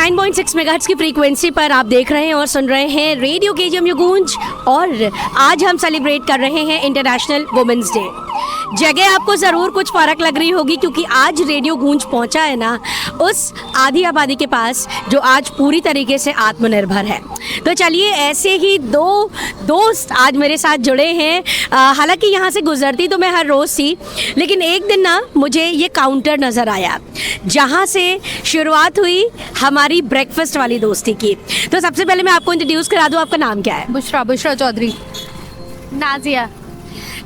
89.6 megahertz की frequency पर आप देख रहे हैं और सुन रहे हैं रेडियो केजीएम गूंज। और आज हम सेलिब्रेट कर रहे हैं इंटरनेशनल वुमेंस डे। जगह आपको ज़रूर कुछ फ़र्क लग रही होगी क्योंकि आज रेडियो गूंज पहुंचा है ना उस आधी आबादी के पास जो आज पूरी तरीके से आत्मनिर्भर है। तो चलिए ऐसे ही दो दोस्त आज मेरे साथ जुड़े हैं। हालांकि यहाँ से गुजरती तो मैं हर रोज़ थी, लेकिन एक दिन ना मुझे ये काउंटर नज़र आया जहाँ से शुरुआत हुई हमारी ब्रेकफास्ट वाली दोस्ती की। तो सबसे पहले मैं आपको इंट्रोड्यूस करा दूँ, आपका नाम क्या है? बुशरा चौधरी। नाजिया।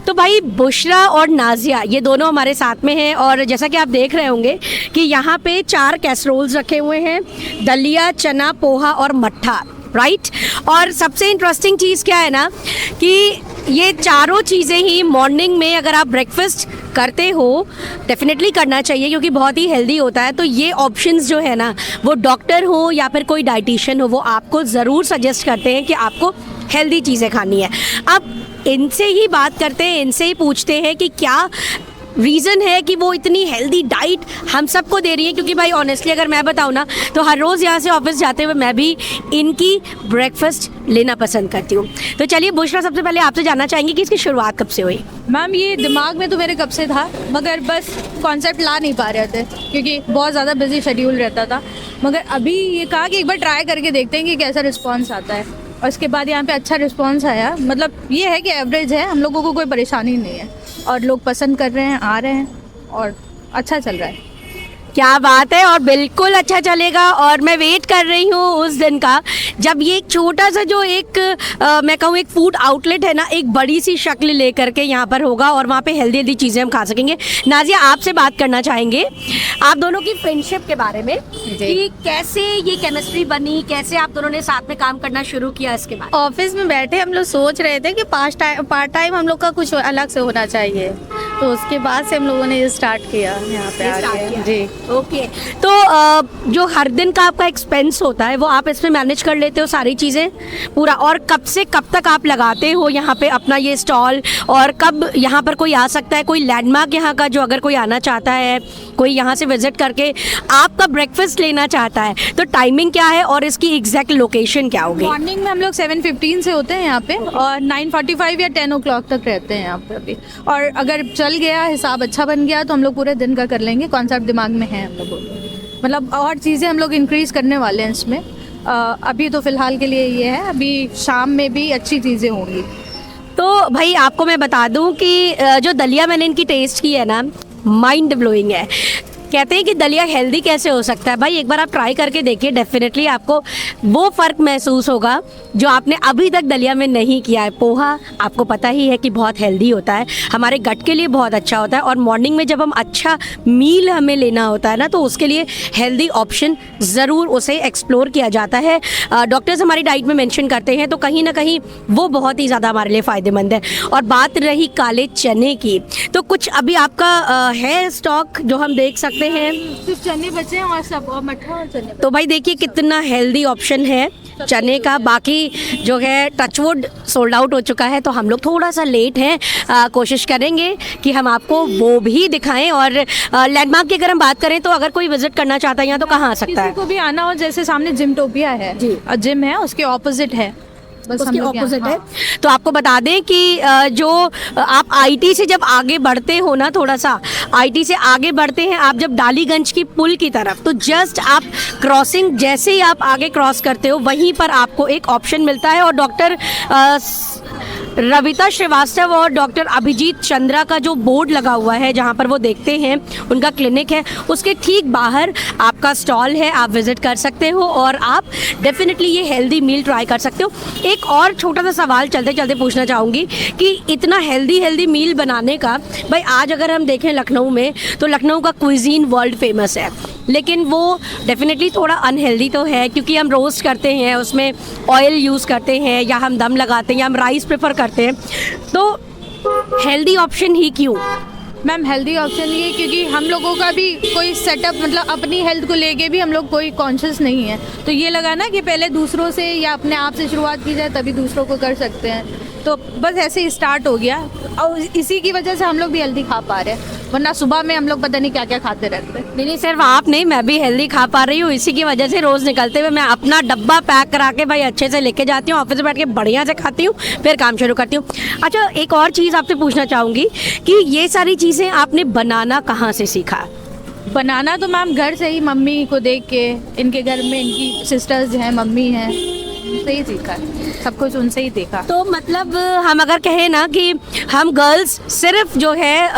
तो भाई बुशरा और नाजिया ये दोनों हमारे साथ में हैं और जैसा कि आप देख रहे होंगे कि यहाँ पे 4 कैसरोल्स रखे हुए हैं, दलिया, चना, पोहा और मट्ठा, राइट। और सबसे इंटरेस्टिंग चीज़ क्या है ना कि ये चारों चीज़ें ही मॉर्निंग में अगर आप ब्रेकफास्ट करते हो, डेफिनेटली करना चाहिए क्योंकि बहुत ही हेल्दी होता है। तो ये ऑप्शंस जो है ना, वो डॉक्टर हो या फिर कोई डाइटिशियन हो, वो आपको ज़रूर सजेस्ट करते हैं कि आपको हेल्दी चीज़ें खानी है। अब इनसे ही बात करते हैं, इनसे ही पूछते हैं कि क्या रीज़न है कि वो इतनी हेल्दी डाइट हम सबको दे रही है। क्योंकि भाई ऑनेस्टली अगर मैं बताऊँ ना तो हर रोज़ यहाँ से ऑफिस जाते हुए मैं भी इनकी ब्रेकफास्ट लेना पसंद करती हूँ। तो चलिए बुशरा, सबसे पहले आपसे जानना चाहेंगे कि इसकी शुरुआत कब से हुई? मैम ये दिमाग में तो मेरे कब से था, मगर बस कॉन्सेप्ट ला नहीं पा रहे थे क्योंकि बहुत ज़्यादा बिजी शेड्यूल रहता था। मगर अभी ये कहा कि एक बार ट्राई करके देखते हैं कि कैसा रिस्पॉन्स आता है, और उसके बाद यहाँ पे अच्छा रिस्पॉन्स आया। मतलब ये है कि एवरेज है, हम लोगों को कोई परेशानी नहीं है और लोग पसंद कर रहे हैं, आ रहे हैं और अच्छा चल रहा है। क्या बात है, और बिल्कुल अच्छा चलेगा। और मैं वेट कर रही हूँ उस दिन का जब ये एक छोटा सा जो एक मैं कहूँ एक फूड आउटलेट है ना, एक बड़ी सी शक्ल लेकर के यहाँ पर होगा और वहाँ पे हेल्दी चीज़ें हम खा सकेंगे। नाजिया, आपसे बात करना चाहेंगे आप दोनों की फ्रेंडशिप के बारे में कि कैसे ये केमिस्ट्री बनी, कैसे आप दोनों ने साथ में काम करना शुरू किया। इसके बाद ऑफिस में बैठे हम लोग सोच रहे थे कि पार्ट टाइम हम लोग का कुछ अलग से होना चाहिए, तो उसके बाद से हम लोगों ने ये स्टार्ट किया यहाँ पे आके। जी ओके। तो जो हर दिन का आपका एक्सपेंस होता है वो आप इसमें मैनेज कर लेते हो सारी चीज़ें पूरा? और कब से कब तक आप लगाते हो यहाँ पे अपना ये स्टॉल, और कब यहाँ पर कोई आ सकता है, कोई लैंडमार्क यहाँ का जो अगर कोई आना चाहता है, कोई यहाँ से विजिट करके आपका ब्रेकफास्ट लेना चाहता है, तो टाइमिंग क्या है और इसकी एग्जैक्ट लोकेशन क्या होगी? मॉर्निंग में हम लोग 7:15 से होते हैं यहाँ पे और 9:45 या 10 o'clock तक रहते हैं यहाँ पे अभी। और अगर चल गया, हिसाब अच्छा बन गया तो हम लोग पूरे दिन का कर लेंगे। कॉन्सेप्ट दिमाग में है हम लोगों को, मतलब और चीज़ें हम लोग इंक्रीज़ करने वाले हैं इसमें। अभी तो फ़िलहाल के लिए ये है, अभी शाम में भी अच्छी चीज़ें होंगी। तो भाई आपको मैं बता दूं कि जो दलिया मैंने इनकी टेस्ट की है ना, माइंड ब्लोइंग है। कहते हैं कि दलिया हेल्दी कैसे हो सकता है। भाई एक बार आप ट्राई करके देखिए, डेफिनेटली आपको वो फ़र्क महसूस होगा जो आपने अभी तक दलिया में नहीं किया है। पोहा आपको पता ही है कि बहुत हेल्दी होता है, हमारे गट के लिए बहुत अच्छा होता है, और मॉर्निंग में जब हम अच्छा मील हमें लेना होता है ना, तो उसके लिए हेल्दी ऑप्शन ज़रूर उसे एक्सप्लोर किया जाता है। डॉक्टर्स हमारी डाइट में मेंशन करते हैं तो कहीं ना कहीं वो बहुत ही ज़्यादा हमारे लिए फ़ायदेमंद है। और बात रही काले चने की, तो कुछ अभी आपका है स्टॉक जो हम देख सकते हैं? सिर्फ चने बचे हैं और सब, और मट्ठा और चने। तो भाई देखिए कितना हेल्दी ऑप्शन है चने का। बाकी जो है टचवुड सोल्ड आउट हो चुका है, तो हम लोग थोड़ा सा लेट हैं। कोशिश करेंगे कि हम आपको वो भी दिखाएं। और लैंडमार्क की अगर हम बात करें तो अगर कोई विजिट करना चाहता है यहाँ तो कहाँ आ सकता है? किसी को भी आना हो, जैसे सामने जिमटोपिया है जी, जिम है, उसके ऑपोजिट है, बस उसके ऑपोजिट है। हाँ। तो आपको बता दें कि जो आप आईटी से जब आगे बढ़ते हो ना, थोड़ा सा आईटी से आगे बढ़ते हैं आप जब डालीगंज की पुल की तरफ, तो जस्ट आप क्रॉसिंग जैसे ही आप आगे क्रॉस करते हो वहीं पर आपको एक ऑप्शन मिलता है। और डॉक्टर रविता श्रीवास्तव और डॉक्टर अभिजीत चंद्रा का जो बोर्ड लगा हुआ है जहाँ पर वो देखते हैं, उनका क्लिनिक है, उसके ठीक बाहर आपका स्टॉल है। आप विजिट कर सकते हो और आप डेफिनेटली ये हेल्दी मील ट्राई कर सकते हो। एक और छोटा सा सवाल चलते चलते पूछना चाहूँगी कि इतना हेल्दी मील बनाने का, भाई आज अगर हम देखें लखनऊ में, तो लखनऊ का क्विजीन वर्ल्ड फेमस है, लेकिन वो डेफिनेटली थोड़ा अनहेल्दी तो है क्योंकि हम रोस्ट करते हैं, उसमें ऑयल यूज़ करते हैं, या हम दम लगाते हैं, या हम राइस प्रेफर करते हैं। तो हेल्दी ऑप्शन ही क्यों? मैम हेल्दी ऑप्शन ये क्योंकि हम लोगों का भी कोई सेटअप, मतलब अपनी हेल्थ को लेके भी हम लोग कोई कॉन्शियस नहीं है, तो ये लगा ना कि पहले दूसरों से या अपने आप से शुरुआत की जाए तभी दूसरों को कर सकते हैं। तो बस ऐसे ही स्टार्ट हो गया और इसी की वजह से हम लोग भी हेल्दी खा पा रहे हैं, वरना सुबह में हम लोग पता नहीं क्या क्या खाते रहते हैं। नहीं सिर्फ आप नहीं, मैं भी हेल्दी खा पा रही हूँ। इसी की वजह से रोज़ निकलते हुए मैं अपना डब्बा पैक करा के भाई अच्छे से लेके जाती हूँ, ऑफिस में बैठ के बढ़िया से खाती हूँ, फिर काम शुरू करती हूँ। अच्छा, एक और चीज़ आपसे पूछना चाहूँगी कि ये सारी चीज़ें आपने बनाना कहाँ से सीखा? बनाना तो मैम घर से ही, मम्मी को देख के, इनके घर में इनकी सिस्टर्स हैं, मम्मी हैं, उनसे ही सीखा है, सब कुछ उनसे ही देखा। तो मतलब हम अगर कहें ना कि हम गर्ल्स सिर्फ जो है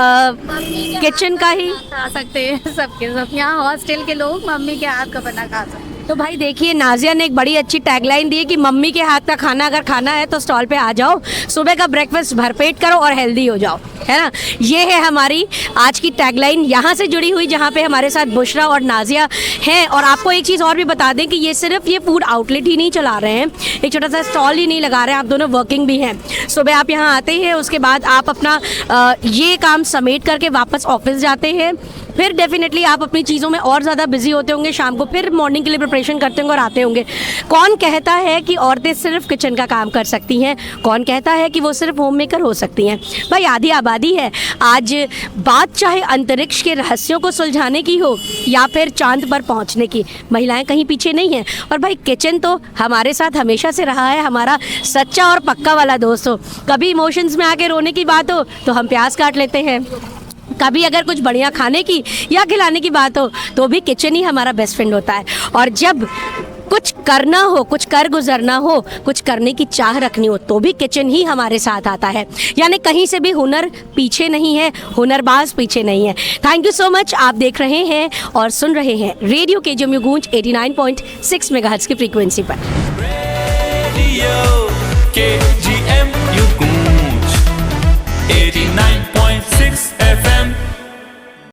किचन का ही खा सकते हैं, सबके सब यहाँ हॉस्टल के लोग मम्मी के हाथ का बना खा सकते हैं। तो भाई देखिए, नाजिया ने एक बड़ी अच्छी टैगलाइन दी है कि मम्मी के हाथ का खाना अगर खाना है तो स्टॉल पे आ जाओ, सुबह का ब्रेकफास्ट भरपेट करो और हेल्दी हो जाओ, है ना। ये है हमारी आज की टैगलाइन यहाँ से जुड़ी हुई, जहाँ पे हमारे साथ बुशरा और नाजिया हैं। और आपको एक चीज़ और भी बता दें कि ये सिर्फ ये फूड आउटलेट ही नहीं चला रहे हैं, एक छोटा सा स्टॉल ही नहीं लगा रहे हैं, आप दोनों वर्किंग भी हैं। सुबह आप यहाँ आते हैं, उसके बाद आप अपना ये काम समेट करके वापस ऑफिस जाते हैं, फिर डेफिनेटली आप अपनी चीज़ों में और ज़्यादा बिजी होते होंगे, शाम को फिर मॉर्निंग के लिए प्रिपरेशन करते होंगे और आते होंगे। कौन कहता है कि औरतें सिर्फ किचन का काम कर सकती हैं? कौन कहता है कि वो सिर्फ होम मेकर हो सकती हैं? भाई आधी आबादी है। आज बात चाहे अंतरिक्ष के रहस्यों को सुलझाने की हो या फिर चांद पर पहुंचने की, महिलाएं कहीं पीछे नहीं हैं। और भाई किचन तो हमारे साथ हमेशा से रहा है, हमारा सच्चा और पक्का वाला दोस्त हो। कभी इमोशंस में आके रोने की बात हो तो हम प्याज काट लेते हैं, कभी अगर कुछ बढ़िया खाने की या खिलाने की बात हो तो भी किचन ही हमारा बेस्ट फ्रेंड होता है। और जब कुछ करना हो, कुछ कर गुजरना हो, कुछ करने की चाह रखनी हो तो भी किचन ही हमारे साथ आता है। यानी कहीं से भी हुनर पीछे नहीं है, हुनरबाज पीछे नहीं है। Thank you so much. आप देख रहे हैं और सुन रहे हैं रेडियो केजीएमयू गूंज 89.6 मेगाहर्ट्ज की फ्रीक्वेंसी पर। रेडियो केजीएमयू गूंज 89.6 FM।